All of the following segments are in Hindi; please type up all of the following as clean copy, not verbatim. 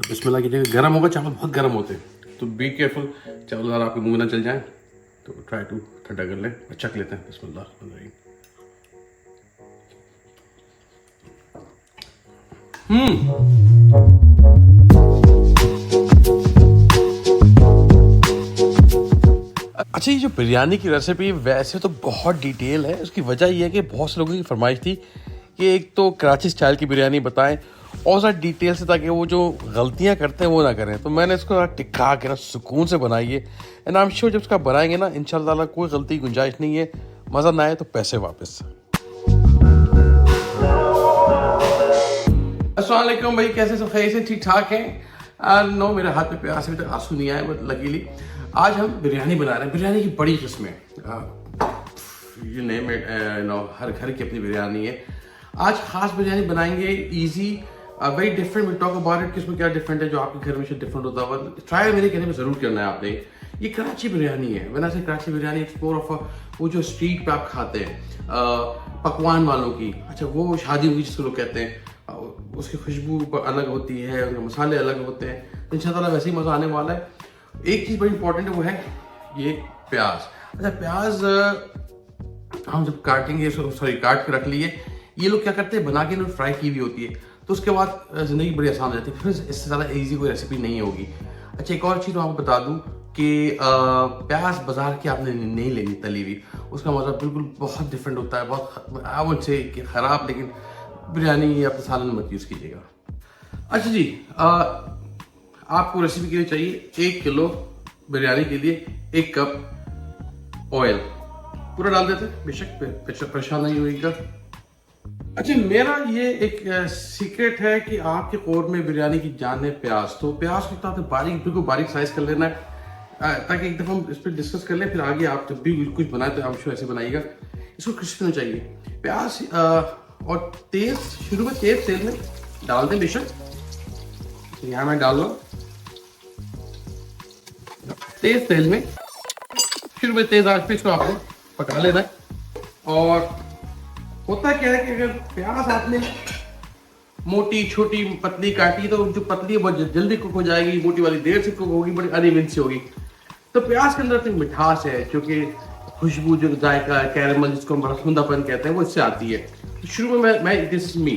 बिस्मिल्लाह कीजिएगा। गर्म होगा, चावल बहुत गर्म होते हैं, तो बी केयरफुल, चावल ज़रा आपके मुंह में ना चल जाए, तो ट्राई टू ठंडा कर लें। चख लेते हैं। बिस्मिल्लाह। अच्छा, ये जो बिरयानी की रेसिपी वैसे तो बहुत डिटेल है। उसकी वजह ये है कि बहुत से लोगों की फरमाइश थी कि एक तो कराची स्टाइल की बिरयानी बताएं और ज़्यादा डिटेल से, ताकि वो जो गलतियां करते हैं वो ना करें। तो मैंने इसको टिक्का के ना सुकून से बनाई है। एंड आई एम श्योर जब इसका बनाएंगे ना, इंशाल्लाह ताला कोई गलती की गुंजाइश नहीं है। मज़ा ना आए तो पैसे वापस। अस्सलाम वालेकुम भाई, कैसे सब खैरियत से ठीक ठाक हैं? नो, मेरे हाथ पे प्यास अभी तक आंसू नहीं आए, बट लकीली आज हम बिरयानी बना रहे हैं। बिरयानी की बड़ी किस्में, यू नेम इट, नो, हर घर की अपनी बिरयानी है। आज खास बिरयानी बनाएंगे, easy, very different. Will talk about it, किसमें क्या डिफरेंट है जो आपके घर में से डिफरेंट होता है। ट्राई मेरे कहने में ज़रूर करना है आपने। ये कराची बिरयानी है। वैसे से कराची बिरयानी एक्सप्लोर ऑफ वो जो स्ट्रीट पे आप खाते हैं, पकवान वालों की। अच्छा, वो शादी हुई जिसको लोग कहते हैं, उसकी खुशबू अलग होती है, उनके मसाले अलग होते हैं। तो इंशाल्लाह वैसे ही मज़ा आने वाला है। एक चीज़ बड़ी इंपॉर्टेंट है, वो है ये प्याज। अच्छा, प्याज हम जब काटेंगे, सॉरी काट के रख लिए। ये लोग क्या करते हैं, बना के इन्होंने फ्राई की हुई होती है, तो उसके बाद ज़िंदगी बड़ी आसान हो जाती है। फिर इससे ज़्यादा ईजी कोई रेसिपी नहीं होगी। अच्छा, एक और चीज़ मैं आपको बता दूँ कि प्याज बाजार की आपने नहीं लेनी तली हुई। उसका मज़ा बिल्कुल बहुत डिफरेंट होता है। बहुत आई वुड से कि ख़राब, लेकिन बिरयानी या फिर सालन मत यूज़ कीजिएगा। अच्छा जी, आपको रेसिपी के लिए चाहिए 1 किलो बिरयानी के लिए 1 कप ऑयल। पूरा डाल देते, बेशक परेशान नहीं होइएगा। अच्छा, मेरा ये एक सीक्रेट है कि आपके कौरमे बिरयानी की जान है प्याज। तो प्याज को इतना बारीक, बिल्कुल बारीक साइज कर लेना है, ताकि एक दफ़ा हम इस पर डिस्कस कर लें। फिर आगे आप जब भी कुछ बनाए तो आप ऐसे बनाइएगा। इसको क्रिस्पी होना चाहिए प्याज। और तेज, शुरू में तेज तेल में डाल दें बेशक। यहाँ मैं डाल रहा हूँ तेज तेल में। शुरू में तेज आंच पे इसको आपको पका लेना है। और होता क्या है कि अगर प्याज आपने मोटी, छोटी, पतली काटी, तो जो पतली है बहुत जल्दी कुक हो जाएगी, मोटी वाली देर से कुक होगी, बड़ी अनइवन से होगी। तो प्याज के अंदर एक मिठास है, जो कि खुशबू, जो जायका, कैरेमल, जिसको हम रसगुंदापन कहते हैं, वो इससे आती है। तो शुरू में मैं दिस मी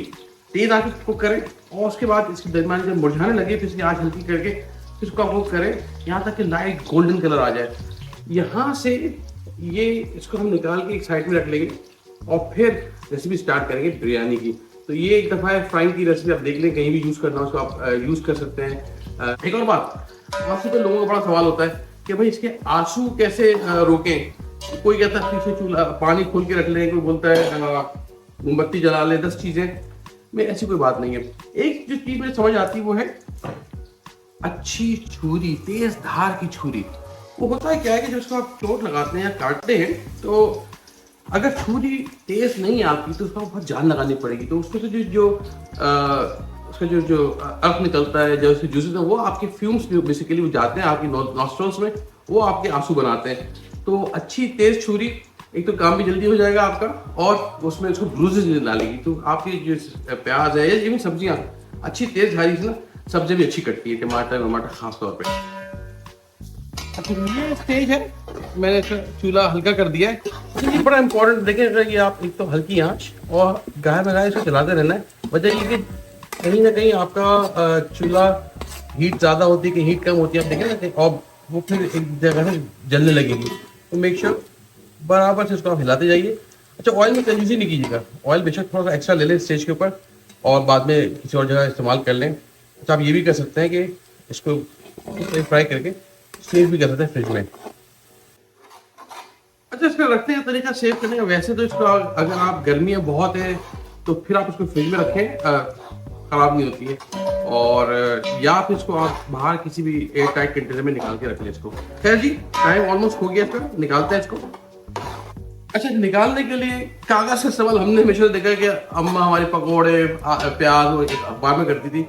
तेज आंच पे कुक करें, और उसके बाद इसके दरमियान जब मुरझाने लगे तो इसकी आंच हल्की करके इसको आप कुक करें यहाँ तक कि लाइट गोल्डन कलर आ जाए। यहाँ से ये इसको हम निकाल के एक साइड में रख लेंगे और फिर रेसिपी स्टार्ट करेंगे बिरयानी की। तो ये एक दफ़ा है फ्राइंग की रेसिपी, आप देख लें, कहीं भी यूज़ करना हो उसको आप यूज़ कर सकते हैं। एक और बात, आपसे तो लोगों का बड़ा सवाल होता है कि भाई इसके आंसू कैसे रोकें। कोई कहता है पीछे चूल्हा पानी खोल के रख लें, कोई बोलता है मोमबत्ती जला लें, 10 चीज़ें में। ऐसी कोई बात नहीं है। एक जो चीज़ मुझे समझ आती है वो है अच्छी छुरी, तेज धार की छुरी। वो होता है क्या है कि जब उसको आप चोट लगाते हैं या काटते हैं, तो अगर छुरी तेज नहीं आपकी तो उसको बहुत जान लगानी पड़ेगी। तो उसमें से जो उसका जो अर्क निकलता है, जो उसके जूसेस हैं, वो आपके फ्यूम्स बेसिकली वो जाते हैं आपकी नॉस्ट्रल्स में, वो आपके आंसू बनाते हैं। तो अच्छी तेज छुरी, एक तो काम भी जल्दी हो जाएगा आपका, और उसमें उसको ब्रूजेस नहीं डालेगी। तो आपकी जो प्याज है, इवन सब्जियां अच्छी तेज धारी से ना, सब्जी भी अच्छी कटती है, टमाटर खास तौर पे। अच्छा, ये स्टेज है, मैंने चूल्हा हल्का कर दिया है। अच्छा, ये बड़ा इंपॉर्टेंट देखें कि आप एक तो हल्की आंच और गाय बगाए इसको चलाते रहना है। वजह ये कि कहीं ना कहीं आपका चूल्हा हीट ज़्यादा होती है कि हीट कम होती है, आप देखें ना, और वो फिर एक जगह से जलने लगेगी। तो मेक श्योर बराबर से उसको आप हिलाते जाइए। अच्छा, ऑयल में कंजूसी नहीं कीजिएगा। ऑयल बेशक थोड़ा सा एक्स्ट्रा ले लें स्टेज के ऊपर, और बाद में किसी और जगह इस्तेमाल कर लें। तो आप ये भी कर सकते हैं कि इसको फ्राई करके सेव भी कर सकते हैं फ्रिज में। अच्छा, इसका रखने का तरीका, सेव करने का, वैसे तो इसको अगर आप गर्मियाँ बहुत है तो फिर आप इसको फ्रिज में रखें, ख़राब नहीं होती है। और या फिर इसको आप बाहर किसी भी एयर टाइट कंटेनर में निकाल के रख लें इसको। खैर जी, टाइम ऑलमोस्ट हो गया इसका, निकालते हैं इसको। अच्छा, निकालने के लिए कागज़ का इस्तेमाल हमने हमेशा देखा है कि अम्मा हमारी पकौड़े, प्याज वो अखबार में करती थी।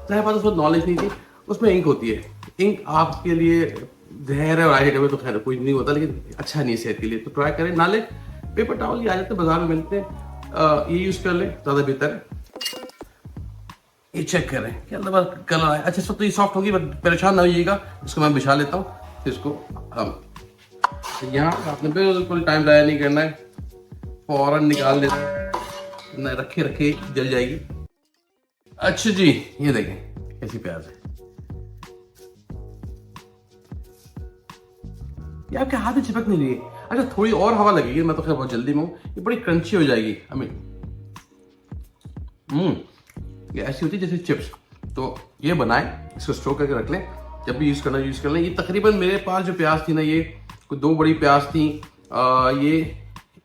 चाहे पास उसको नॉलेज नहीं थी, उसमें इंक होती है। इंक आपके लिए जहर है, और आई में तो खैर कोई नहीं होता, लेकिन अच्छा नहीं है सेहत के लिए। तो ट्राई करें, ना ले पेपर टॉवल, ये आ जाते हैं बाजार में मिलते हैं, ये यूज़ कर लें, ज़्यादा बेहतर है। ये चेक करें क्या बस कलर आया। अच्छा सब तो ये सॉफ्ट होगी, बट परेशान ना होइएगा, इसको मैं बिछा लेता हूँ। फिर इसको हम यहाँ आपने बिल्कुल टाइम ज़ाया नहीं करना है, फौरन निकाल देते हैं, न रखे रखे जल जाएगी। अच्छा जी, ये देखें कैसी प्याज है, ये आपके हाथ में चिपक नहीं रही है। अच्छा थोड़ी और हवा लगेगी, मैं तो खैर बहुत जल्दी में हूँ, ये बड़ी क्रंची हो जाएगी। ये ऐसी होती है जैसे चिप्स। तो ये बनाएं, इसको स्टोर करके रख लें, जब भी यूज़ करना यूज़ कर लें। ये तकरीबन मेरे पास जो प्याज थी ना, ये कोई 2 बड़ी प्याज थी, ये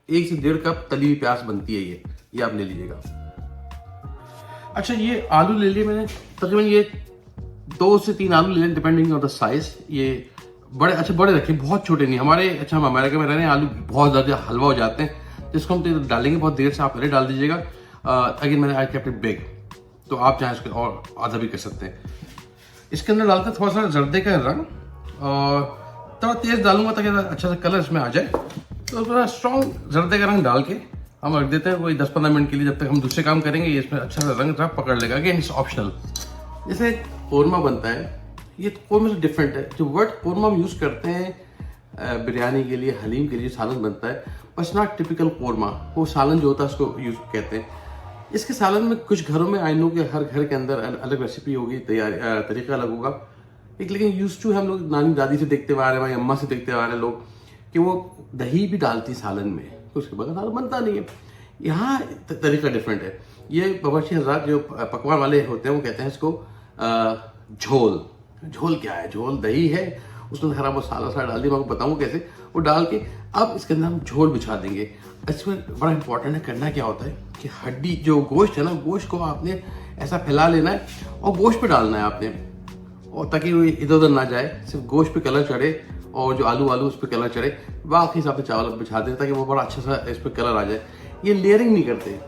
1 से 1.5 कप तली हुई प्याज बनती है ये आप ले लीजिएगा। अच्छा ये आलू ले लिए मैंने, तकरीबन ये 2 से 3 आलू ले लें डिपेंडिंग ऑन द साइज। ये बड़े रखें, बहुत छोटे नहीं। हम अमेरिका में रह रहे हैं, आलू बहुत ज़्यादा हलवा हो जाते हैं, जिसको हम तो डालेंगे बहुत देर से, आप पहले डाल दीजिएगा। अगेन मैंने आई केप्ट इट बिग, तो आप चाहें इसको और आधा भी कर सकते हैं। इसके अंदर डालते थोड़ा सा जर्दे का रंग, और थोड़ा तेज़ डालूंगा ताकि अच्छा सा कलर इसमें आ जाए। तो थोड़ा स्ट्रॉन्ग जर्दे का रंग डाल के हम रख देते हैं कोई 10-15 मिनट के लिए, जब तक हम दूसरे काम करेंगे। ये इसमें अच्छा सा रंग पकड़ लेगा। Again it's optional. जैसे कोरमा बनता है, ये कोरमा से डिफरेंट है। जो वर्ड कोरमा हम यूज़ करते हैं बिरयानी के लिए, हलीम के लिए सालन बनता है, बस नॉट टिपिकल कोरमा। वो सालन जो होता है उसको यूज़ कहते हैं। इसके सालन में कुछ घरों में आई नो कि हर घर के अंदर अलग रेसिपी होगी, तरीका अलग होगा। लेकिन यूज टू हम लोग नानी दादी से देखते हुए आ रहे हैं, अम्मा से देखते हुए आ रहे हैं लोग, कि वो दही भी डालती सालन में, तो उसके बगैर सालन बनता नहीं है। यहाँ तरीका डिफरेंट है। ये बावर्ची हज़रात जो पकवान वाले होते हैं वो कहते हैं इसको झोल। झोल क्या है? झोल दही है, उसमें खराब वो साला डाल दिया, मैं आपको बताऊँ कैसे। वो डाल के अब इसके अंदर हम झोल बिछा देंगे। इसमें बड़ा इंपॉर्टेंट है, करना क्या होता है कि हड्डी जो गोश्त है ना, गोश्त को आपने ऐसा फैला लेना है और गोश्त पे डालना है आपने, और ताकि वो इधर उधर ना जाए, सिर्फ गोश्त पे कलर चढ़े और जो आलू उस पर कलर चढ़े। बाकी हिसाब से चावल बिछा दें ताकि वो बड़ा अच्छा सा इस पर कलर आ जाए। ये लेयरिंग नहीं करते,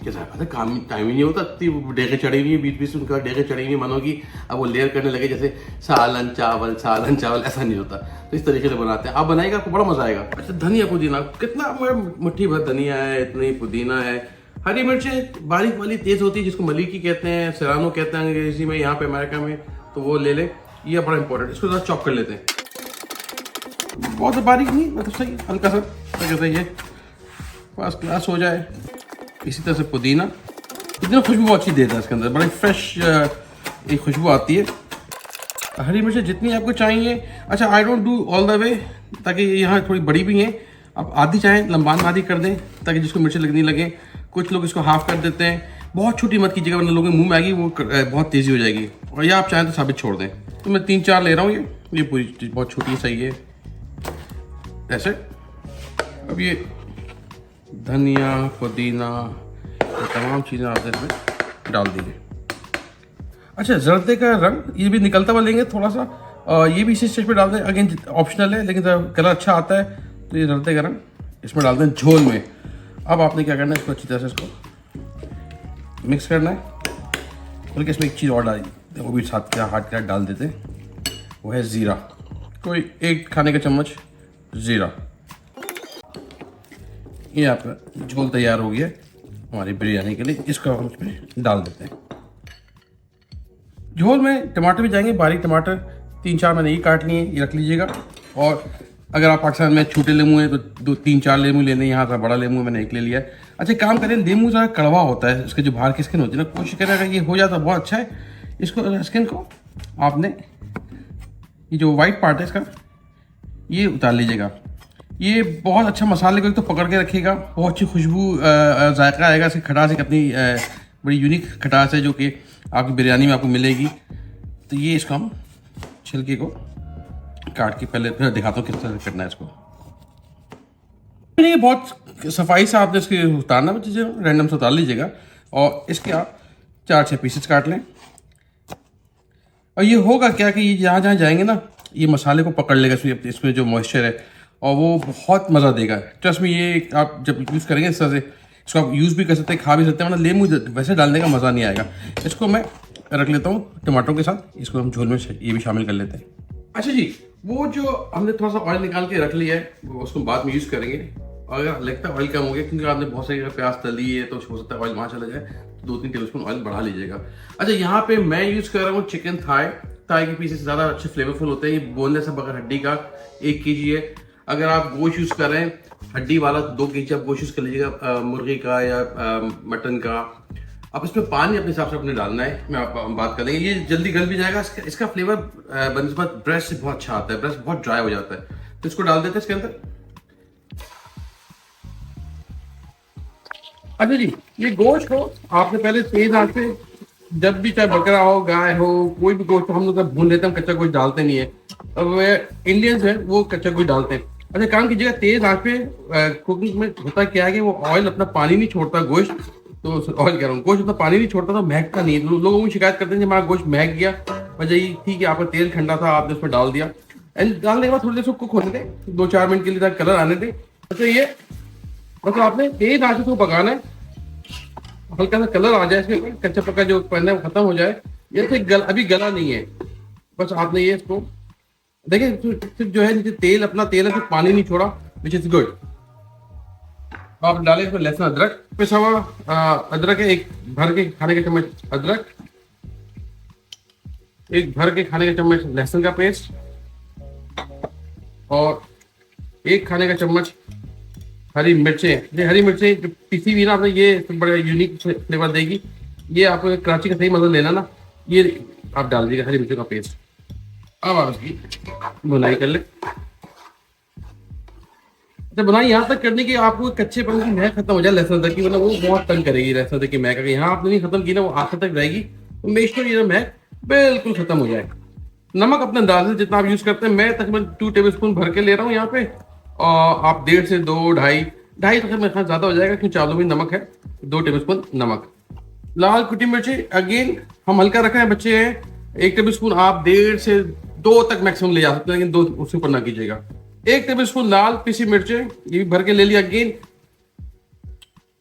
कैसा पता काम टाइम ही नहीं होता, इतनी डेगे चढ़ी हुई है, बीच उनका डेगे चढ़ी हुई मानो कि अब वो लेयर करने लगे जैसे सालन चावल, ऐसा नहीं होता। तो इस तरीके से बनाते हैं, आप बनाएगा आपको बड़ा मजा आएगा। अच्छा धनिया पुदीना, कितना मुट्ठी भर धनिया है, इतनी पुदीना है। हरी मिर्चें बारीक वाली तेज होती है, जिसको मलीकी कहते हैं, सेरानो कहते हैं अंग्रेजी में, यहाँ पे अमेरिका में, तो वो ले ले। ये बड़ा इंपॉर्टेंट, इसको ज़रा चॉप कर लेते हैं, बहुत बारीक नहीं, मतलब सही हल्का सा, कहते हैं ये फर्स्ट क्लास हो जाए। इसी तरह से पुदीना खुशबू बहुत अच्छी देता है इसके अंदर, बड़ी फ्रेश एक खुशबू आती है। हरी मिर्चें जितनी आपको चाहिए। अच्छा I don't do all the way, ताकि यहाँ थोड़ी बड़ी भी हैं, आप आधी चाहें लंबान आधी कर दें ताकि जिसको मिर्चें लगने लगे। कुछ लोग इसको हाफ कर देते हैं, बहुत छोटी मत कीजिएगा वरना लोगों के मुंह में आएगी, वो बहुत तेज़ी हो जाएगी। और या आप चाहें तो साबित छोड़ दें। तो मैं 3-4 ले रहा हूँ, ये पूरी चीज़ बहुत छोटी सही है ऐसे। अब ये धनिया पुदीना ये तमाम चीज़ें आप इसमें डाल दीजिए। अच्छा जर्दे का रंग ये भी निकलता हुआ लेंगे थोड़ा सा, ये भी इसी स्टेज पे डाल दें। अगेन ऑप्शनल है, लेकिन कलर अच्छा आता है। तो ये जर्दे का रंग इसमें डाल दें झोल में। अब आपने क्या करना है, इसको अच्छी तरह से इसको मिक्स करना है। बल्कि इसमें एक चीज़ और डाली, वो भी साथ के हाथ के डाल देते हैं, वो है ज़ीरा। कोई 1 खाने का चम्मच ज़ीरा। ये आपका झोल तैयार हो गया हमारी बिरयानी के लिए। इसको हम इसमें डाल देते हैं। झोल में टमाटर भी जाएंगे, बारीक टमाटर 3-4 मैंने ये काट लिए, ये रख लीजिएगा। और अगर आप पाकिस्तान में छोटे लेमू हैं तो 2-3-4 लेमू लेने, यहाँ का बड़ा लेमू मैंने 1 ले लिया है। अच्छा काम करें, लेमू ज़रा कड़वा होता है, इसके जो बाहर की स्किन होती है ना, कोशिश करें अगर ये हो जाता है बहुत अच्छा है। इसको स्किन को आपने ये जो वाइट पार्ट है इसका ये उतार लीजिएगा। ये बहुत अच्छा मसाले को तो पकड़ के रखेगा, बहुत अच्छी खुशबू जायका आएगा। इसकी खटास एक अपनी बड़ी यूनिक खटास है जो कि आपकी बिरयानी में आपको मिलेगी। तो ये इसको हम छिलके को काट के पहले फिर दिखाता हूँ किस तरह से करना है इसको। ये बहुत सफाई से आपने इसके उतारना, चीज़ें रैंडम से उतार लीजिएगा। और इसके आप 4-6 पीसेस काट लें। और ये होगा क्या कि ये जहाँ जहाँ जाएंगे ना, ये मसाले को पकड़ लेगा इसमें जो मॉइस्चर है, और वो बहुत मज़ा देगा। ट्रस्ट में, ये आप जब यूज़ करेंगे इस तरह से, इसको आप यूज़ भी कर सकते हैं, खा भी सकते हैं, मतलब लेमू वैसे डालने का मज़ा नहीं आएगा। इसको मैं रख लेता हूँ टमाटरों के साथ, इसको हम झोल में ये भी शामिल कर लेते हैं। अच्छा जी, वो जो हमने थोड़ा सा ऑयल निकाल के रख लिया है, वो उसको बाद में यूज़ करेंगे। और अगर लगता है ऑयल कम हो गया, क्योंकि आपने बहुत सारी प्याज तली है तो हो सकता है ऑयल वहाँ चला जाए, 2-3 टेबलस्पून ऑयल बढ़ा लीजिएगा। अच्छा, यहाँ पे मैं यूज कर रहा हूँ चिकन थाई। थाई के पीसेस ज्यादा अच्छे फ्लेवरफुल होते हैं। ये बोनलेस है बगैर हड्डी का, 1 kg है। अगर आप गोश्त यूज कर रहे हैं हड्डी वाला तो 2 kg आप गोश्त यूज कर लीजिएगा, मुर्गी का या मटन का। अब इसमें पानी अपने हिसाब से अपने डालना है, मैं आप बात कर लेंगे। ये जल्दी गल भी जाएगा। इसका फ्लेवर बनस्पत ब्रेस्ट से बहुत अच्छा आता है, ब्रेस्ट बहुत ड्राई हो जाता है, तो इसको डाल देते हैं इसके अंदर। अच्छा जी, ये गोश्त को आपने पहले तेज आंच पे, जब भी चाहे बकरा हो गाय हो कोई भी गोश्त, हम लोग तो भून लेते हैं, कच्चा गोश्त डालते नहीं है। अब इंडियंस है वो कच्चा गोश्त डालते हैं। अच्छा, काम कीजिएगा तेज आंच पे। कुकिंग में होता क्या है कि वो ऑयल अपना पानी नहीं छोड़ता गोश्त, तो ऑयल कह रहा हूँ, गोश्त अपना पानी नहीं छोड़ता तो महकता नहीं है। लोगों को शिकायत करते हैं कि हमारा गोश्त महक गया। वजह ये ठीक है, आपका तेल ठंडा था, आपने उसमें डाल दिया। एंड डालने के बाद थोड़ी देर उसको कुक होने दें, 2-4 मिनट के लिए, ताकि कलर आने दें। अच्छा, ये मतलब आपने तेज आंच पे पकाना है, हल्का सा कलर आ जाए इसमें, कच्चा पक्का जो पहले है वो खत्म हो जाए। ये तो अभी गला नहीं है, बस आपने ये इसको देखिए, सिर्फ जो है नीचे तेल, अपना तेल है, तो पानी नहीं छोड़ा, विच इज गुड। आप डालें इसमें लहसुन अदरक पिसा हुआ, अदरक है एक भर के खाने का चम्मच अदरक, एक भर के खाने का चम्मच लहसुन का पेस्ट, और 1 खाने का चम्मच हरी मिर्चें। ये हरी मिर्चें जो पिसी हुई ना आपने, ये बड़ा यूनिक फ्लेवर देगी। ये आपको कराची का सही मजा लेना ना, ये आप डाल दीजिएगा हरी मिर्चों का पेस्ट। अब आप इसकी बुनाई कर ले। अच्छा, बुनाई यहाँ तक करने की आपको कच्चेपन की महक खत्म हो जाए लहसुन अदरक की, मतलब वो बहुत तंग करेगी लहसुन अदरक की महक। अगर यहाँ आपने नहीं खत्म की ना, वो आखिर तक रहेगी, तो मेक श्योर ये महक बिल्कुल खत्म हो जाए। नमक अपने अंदाज से जितना आप यूज करते हैं, मैं तकरीबन 2 टेबलस्पून भर के ले रहा हूँ यहाँ पे, और आप 1.5 से 2, ढाई तक मेरे ख्याल ज्यादा हो जाएगा, क्योंकि चावलों में नमक है। 2 टेबलस्पून नमक। लाल कुटी मिर्ची अगेन हम हल्का रखा है, बच्चे हैं, 1 टेबलस्पून। आप 1.5 से 2 तक मैक्सिमम ले जा सकते हैं, लेकिन 2 उससे ऊपर ना कीजिएगा। 1 टेबलस्पून लाल पिसी मिर्चें, ये भी भर के ले लिया अगेन।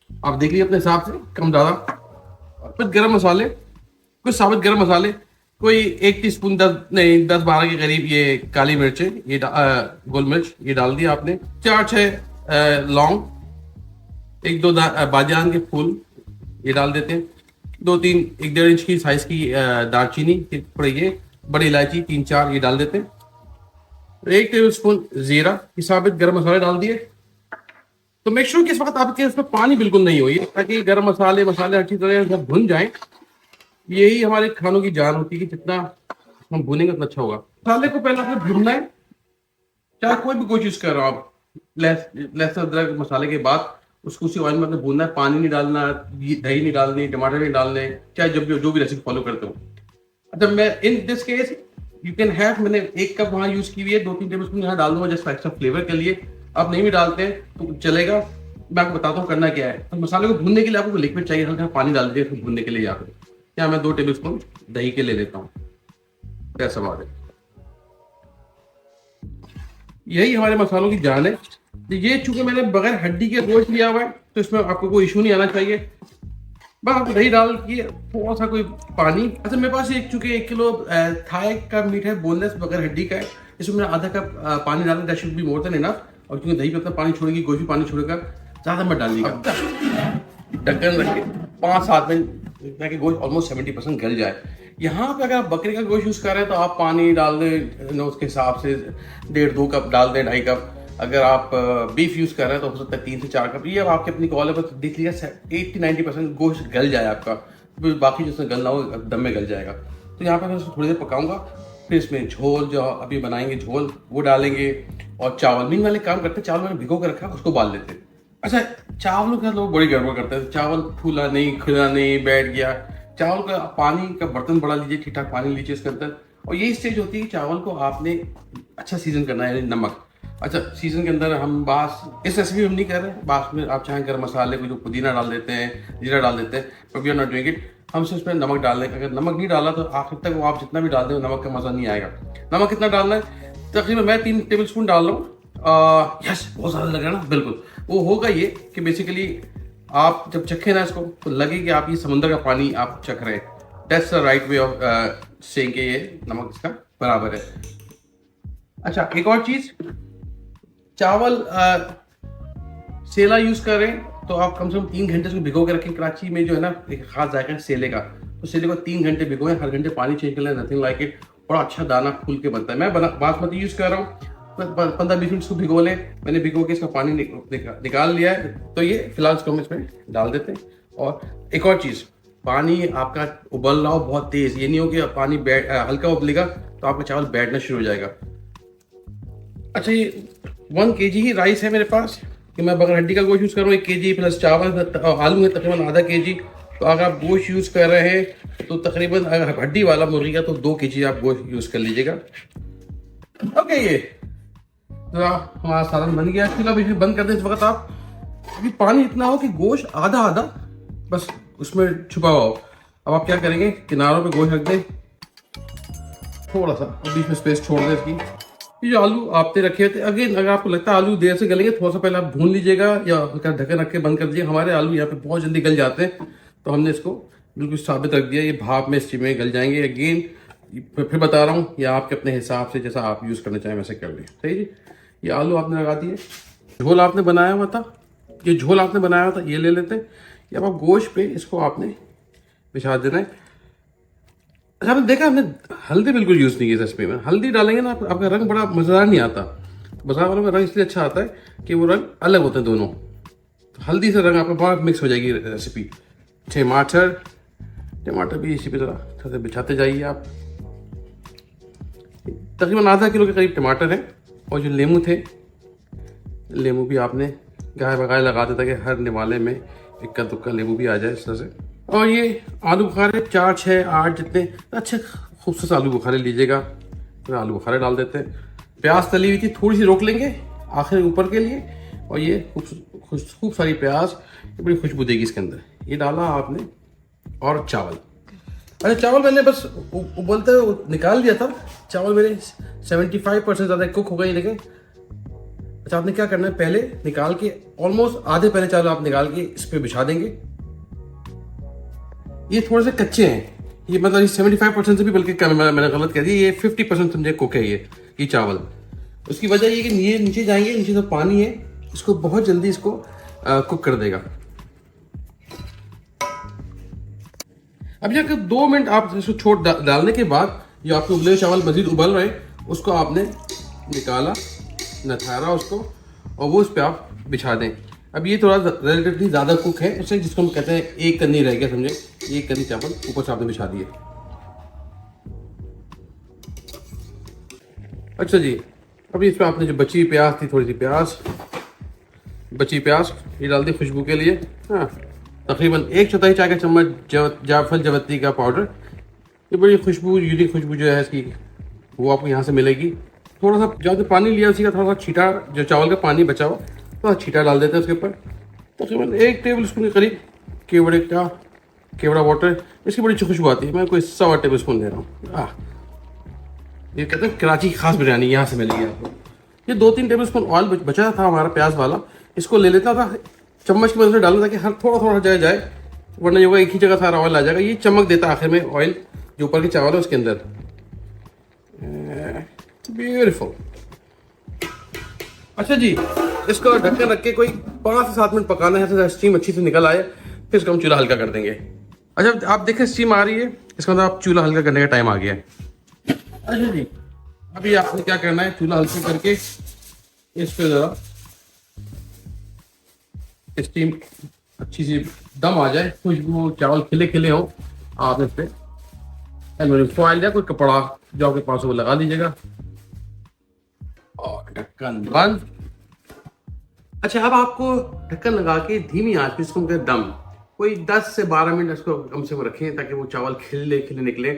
आप देख लीजिए अपने हिसाब से, कम ज्यादा। कुछ गरम मसाले, कुछ साबुत गरम मसाले, कोई 1 टीस्पून 10-12 के करीब ये काली मिर्चें, ये गोल मिर्च ये डाल दिया आपने। 4-6 लौंग, 1-2 बादियान के फूल ये डाल देते हैं। 2-3 1-1.5 इंच की साइज की दालचीनी, थोड़ी ये बड़ी इलायची 3-4 ये डाल देते हैं। 1 टेबलस्पून जीरा, ये साबित गरम मसाले डाल दिए। तो मेक श्योर कि इस वक्त आपके इसमें पानी बिल्कुल नहीं हो, ताकि गरम मसाले अच्छी तरह जब भुन जाए। यही हमारे खानों की जान होती है कि जितना हम भुनेंगे उतना अच्छा होगा। मसाले को पहले आपने भूनना है, चाहे कोई भी कोशिश कर रहा हो आप। लहसुन अदरक मसाले के बाद उसको उसी ऑयल में आपने भूनना है, पानी नहीं डालना, दही नहीं डालनी, टमाटर नहीं डालने, चाहे जो भी रेसिपी फॉलो करते हो। अच्छा, मैं in this case you can have, मैंने 1 कप वहां यूज की हुई है, 2-3 टेबलस्पून यहाँ डाल दूंगा जस्ट एक्स्ट्रा फ्लेवर के लिए। आप नहीं भी डालते हैं तो चलेगा, मैं आपको बताता हूँ करना क्या है। तो मसाले को भूनने के लिए आपको लिक्विड चाहिए, हल्का पानी डाल दीजिए फिर भूनने के लिए। यहाँ मैं 2 टेबलस्पून दही के ले लेता हूँ, ऐसा बात है। यही हमारे मसालों की जान है। ये चूंकि मैंने बगैर हड्डी के गोश्त लिया हुआ है, तो इसमें आपको कोई इशू नहीं आना चाहिए। बस आपको दही डाल के थोड़ा सा कोई पानी। अच्छा, मेरे पास चूंकि 1 किलो थाई का मीट है, बोनलेस बगैर हड्डी का है, इसमें मैंने आधा कप पानी डाला, that should be more than enough. और क्योंकि दही पे अपना पानी छोड़ेगी, गोश्त भी पानी छोड़ेगा, ज्यादा मत डालिएगा। ढक्कन रख के 5-7 मिनट ताकि गोश्त ऑलमोस्ट 70% गल जाए। यहाँ पे अगर आप बकरे का गोश्त यूज कर रहे हैं तो आप पानी डाल दें उसके हिसाब से, 1.5-2 कप डाल दें, 2.5 कप। अगर आप बीफ यूज कर रहे हैं तो हो सकता है 3 से 4 कप। ये अब आपके अपनी कॉल है, बस देख लीजिए 80-90% गोश्त गल जाए आपका, बाकी जिसमें गलना हो दम में गल जाएगा। तो यहाँ पे मैं उसको थोड़ी देर पकाऊंगा, फिर इसमें झोल जो अभी बनाएंगे झोल वो डालेंगे, और चावल मीन वाले काम करते हैं। चावल मैंने भिगो के रखा है, उसको बाल लेते हैं। अच्छा, चावलों के लोग बड़ी गड़बड़ करते हैं, चावल फूला नहीं, खुला नहीं, बैठ गया। चावल का पानी का बर्तन बड़ा लीजिए, ठीक ठाक पानी लीजिए इसके अंदर, और यही स्टेज होती है कि चावल को आपने अच्छा सीजन करना है, नमक। अच्छा, सीजन के अंदर हम इस रेसिपी में हम नहीं कर रहे, बास में आप चाहें गरम मसाले को जो पुदीना डाल देते हैं, जीरा डाल देते हैं, but we are not doing it. हम सिर्फ उसमें नमक डाल दें। अगर नमक नहीं डाला तो आखिर तक वो आप जितना भी डाल दें नमक का मजा नहीं आएगा। नमक कितना डालना है? तकरीबन मैं 3 टेबलस्पून डाल रहा हूँ। यस, बहुत ज़्यादा लग रहा है ना, बिल्कुल। वो होगा ये कि बेसिकली आप जब चखें ना इसको, तो लगे कि आप ये समुद्र का पानी आप चख रहे हैं। That's the right way of saying कि ये नमक इसका बराबर है। अच्छा, एक और चीज, चावल सेला यूज करें तो आप कम से कम 3 घंटे उसको भिगो के रखें। कराची में जो है ना एक खास जायका है सेले का, तो सेले को 3 घंटे भिगोएं, हर घंटे पानी चेंज कर लें, नथिंग लाइक इट। बड़ा अच्छा दाना खुल के बनता है। मैं बासमती यूज़ कर रहा हूँ, 15-20 मिनट इसको भिगो लें। मैंने भिगो के इसका पानी निकाल लिया है। तो ये फिलहाल इसको हम इसमें डाल देते हैं। और एक और चीज़, पानी आपका उबल रहा हो बहुत तेज़, ये नहीं हो कि पानी हल्का उबलेगा तो आपका चावल बैठना शुरू हो जाएगा। अच्छा, ये 1 kg ही राइस है मेरे पास कि मैं बगर हड्डी का गोश्त यूज़ कर रहा हूँ। 1 kg प्लस चावल, आलू है तकरीबन आधा kg। तो अगर आप गोश्त यूज़ कर रहे हैं तो तकरीबन अगर हड्डी वाला मुर्गी का तो 2 kg आप गोश्त यूज़ कर लीजिएगा। ओके, ये तो हमारा सालन बन गया। चूल्हा भी बंद कर दें इस वक्त आप। अभी पानी इतना हो कि गोश्त आधा आधा बस उसमें छुपा हुआ हो। अब आप क्या करेंगे, किनारों पे गोश्त रख दें, थोड़ा सा बीच में स्पेस छोड़ दें इसकी। ये जो आलू आपने रखे थे, अगेन अगर आपको लगता है आलू देर से गलेंगे, थोड़ा सा पहले आप भून लीजिएगा या हल्का ढक्कन रख के बंद कर दीजिए। हमारे आलू यहाँ पे बहुत जल्दी गल जाते हैं, तो हमने इसको बिल्कुल साबित रख दिया। ये भाप में स्टीम में गल जाएंगे। अगेन फिर बता रहा हूँ, या आपके अपने हिसाब से जैसा आप यूज़ करना चाहें वैसे कर लें। सही जी, ये आलू आपने लगा दिए। झोल आपने बनाया हुआ था, ये झोल आपने बनाया हुआ था, ये ले लेते हैं। या आप गोश्त पे इसको आपने बिछा देना है। अच्छा, आपने देखा हमने हल्दी बिल्कुल यूज़ नहीं की रेसिपी में। हल्दी डालेंगे ना आपका रंग बड़ा मज़ेदार नहीं आता। बाजार वालों का रंग इसलिए अच्छा आता है कि वो रंग अलग होते हैं दोनों। तो हल्दी से रंग आपका बहुत मिक्स हो जाएगी रेसिपी। टमाटर भी इसी पे थोड़ा बिछाते जाइए आप। तकरीबन आधा किलो के करीब टमाटर है। और जो लेमू थे, लेमू भी आपने गाय बगाए लगा देता कि हर निवाले में इक्का दुक्का लेमू भी आ जाए इस तरह से। और ये आलू बुखारे 4, 6, 8 जितने अच्छे खूबसूरत आलू बुखारे लीजिएगा। तो आलू बुखारे डाल देते हैं। प्याज तली हुई थी, थोड़ी सी रोक लेंगे आखिर ऊपर के लिए। और ये खूब सारी प्याज, बड़ी खुशबू देगी इसके अंदर। ये डाला आपने। और चावल, अरे चावल मैंने बस उबलते निकाल दिया था। चावल मेरे 75% ज़्यादा कुक हो गए। देखें, अच्छा आपने क्या करना है, पहले निकाल के ऑलमोस्ट आधे पहले चावल आप निकाल के इस पर बिछा देंगे। ये थोड़े से कच्चे हैं, ये मतलब 75% से भी बल्कि कम, मैंने गलत कह दिया। ये 50% समझे कुक है ये चावल। उसकी वजह ये कि नीचे जाएंगे, नीचे जो पानी है इसको बहुत जल्दी इसको कुक कर देगा। अब जाकर 2 मिनट आप इसको छोड़ डालने के बाद जो आपके उबले चावल मजीद उबल रहे उसको आपने निकाला, नथारा उसको, और वो उस पर आप बिछा दें। अब ये थोड़ा रिलेटिवली ज़्यादा कुक है, इससे जिसको हम कहते हैं एक कन्नी रह गया समझे। एक कन्नी चावल ऊपर से आपने बिछा दिए। अच्छा जी, अभी इसमें आपने जो बची प्याज थी, थोड़ी सी बची प्याज ये डाल दी खुशबू के लिए। हाँ, तकरीबन 1/4 चाय का चम्मच जायफल जवत्ती का पाउडर। ये बड़ी खुशबू, यूनिक खुशबू जो है इसकी, वो आपको यहाँ से मिलेगी। थोड़ा सा जो आपने पानी लिया उसी का थोड़ा सा छीटा, जो चावल का पानी बचा हो थोड़ा छीटा डाल देते हैं उसके ऊपर। तकरीबन 1 टेबल स्पून के करीब केवड़ा वाटर। इसकी बड़ी अच्छी खुशबू आती है। मैं कोई 1.25 टेबल स्पून ले रहा हूँ। ये कहते हैं कराची की खास बिरयानी, यहाँ से मिलेगी आपको। ये 2-3 टेबल स्पून ऑयल बचा था हमारा प्याज वाला, इसको ले लेता था, चम्मच की मदद से डालना था कि हर थोड़ा जाए, वरना ये होगा एक ही जगह सारा ऑयल आ जाएगा। ये चमक देता आखिर में ऑयल जो ऊपर के चावल है उसके अंदर। ब्यूटीफुल। अच्छा जी, इसको ढक्कन रख के कोई 5 से 7 मिनट पकाना है, स्टीम अच्छी से निकल आए, फिर इसको हम चूल्हा हल्का कर देंगे। अच्छा, आप देखें स्टीम आ रही है, इसका मतलब आप चूल्हा हल्का करने का टाइम आ गया है। अच्छा जी, अभी आपने क्या करना है, चूल्हा हल्का करके इस पे जरा स्टीम अच्छी सी दम आ जाए, खुशबू, चावल खिले खिले हो, आपने इस पे एल्यूमिनियम फॉइल या कोई कपड़ा जो आपके पास वो लगा लीजिएगा और ढक्कन बंद। अच्छा, अब आपको ढक्कन लगा के धीमी आंच पे इसको दम कोई 10 से 12 मिनट इसको कम से कम रखें ताकि वो चावल खिले निकले।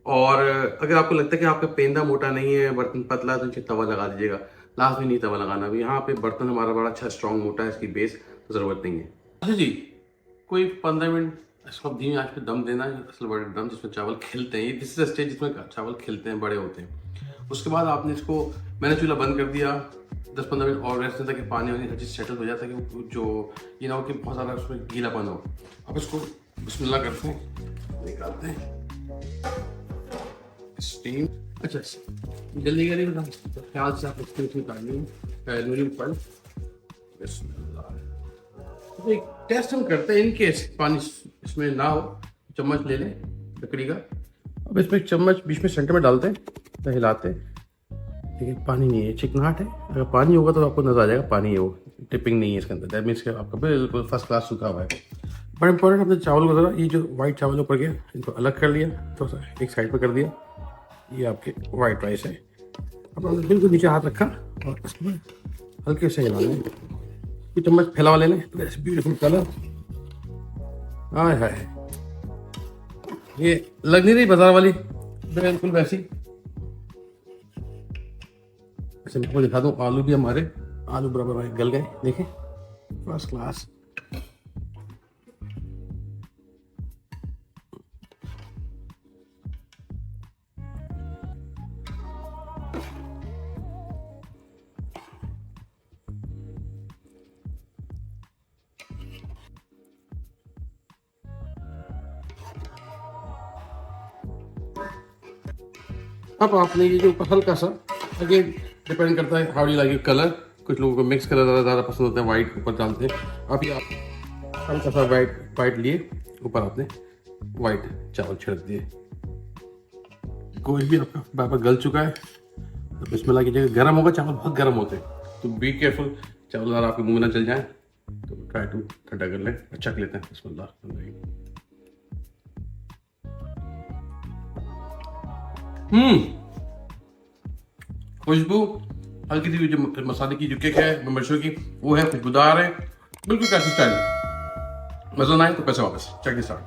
और अगर आपको लगता है कि आपका पेंदा मोटा नहीं है, बर्तन पतला, तो नीचे तवा लगा दीजिएगा। लास्ट में नहीं तवा लगाना, अभी यहाँ पे बर्तन हमारा बड़ा अच्छा स्ट्रॉन्ग मोटा है, इसकी बेस तो ज़रूरत नहीं है। अच्छा जी, कोई 15 मिनट इसको धीमी आंच पे दम देना है, असल बड़े दम जिसमें चावल खिलते हैं। ये दिस इज स्टेज जिसमें चावल खिलते हैं, बड़े होते हैं। उसके बाद आपने इसको, मैंने चूल्हा बंद कर दिया, 10-15 मिनट और रेस्ट देता कि पानी वानी अच्छे से सेटल हो जाता है कि जो ये ना हो कि बहुत ज़्यादा उसमें गीलापन हो। अब इसको बिस्मिल्लाह करते हैं, निकालते हैं स्टीम। अच्छा, जल्दी करिए, मतलब ख्याल से आप स्टीम निकालिए। एल्यूमिनियम फॉइल, बिस्मिल्लाह, तो एक टेस्ट हम करते हैं, इनकेस पानी इसमें ना हो, चम्मच ले लें लकड़ी का, अब इसमें एक चम्मच बीच में सेंटर में डालते हैं, तो हिलाते हैं। लेकिन पानी नहीं है, चिकनाहट है। अगर पानी होगा तो आपको नजर आ जाएगा पानी है, वो टिपिंग नहीं है इसके अंदर। दैट मीन्स कि आपका बिल्कुल फर्स्ट क्लास सूखा हुआ है। बड़ा इंपॉर्टेंट, अपने चावल को ज़रा, ये जो वाइट चावल ऊपर गया, इनको अलग कर लिया, तो एक साइड पर कर दिया। ये आपके वाइट राइस है। अब हमने बिल्कुल नीचे हाथ रखा और इसमें हल्के से हिला लें, ये चम्मच फैला लें, तो ऐसे ब्यूटीफुल कलर। हाय हाय, ये लग नहीं रही बाजार वाली, बिल्कुल वैसी। ऐसे मैं आपको दिखा दूं, आलू भी हमारे आलू बराबर गल गए, देखें, फर्स्ट क्लास। अब आपने ये जो ऊपर हल्का सा, अगेन डिपेंड करता है हाउ यू लाइक कलर, कुछ लोगों को मिक्स कलर ज़्यादा पसंद होता है, वाइट ऊपर डालते हैं। अभी आप हल्का सा वाइट लिए, ऊपर आपने वाइट चावल छिड़क दिए। कोई भी आपका बराबर गल चुका है तो बिस्मिल्लाह कीजिएगा। गर्म होगा, चावल बहुत गर्म होते हैं, तो बी केयरफुल, चावल ज़्यादा आपके मुँह में ना चल जाए, तो ट्राई टू ठंडा कर लें, अच्छा कर लेते हैं। बिस्मिल्लाह। खुशबू हल्की सी, जो मसाले की जो केक है मिर्चों की, वो है, खुशबूदार है, बिल्कुल कैसे स्टाइल। मजा ना आए तो पैसे वापस। Check this out.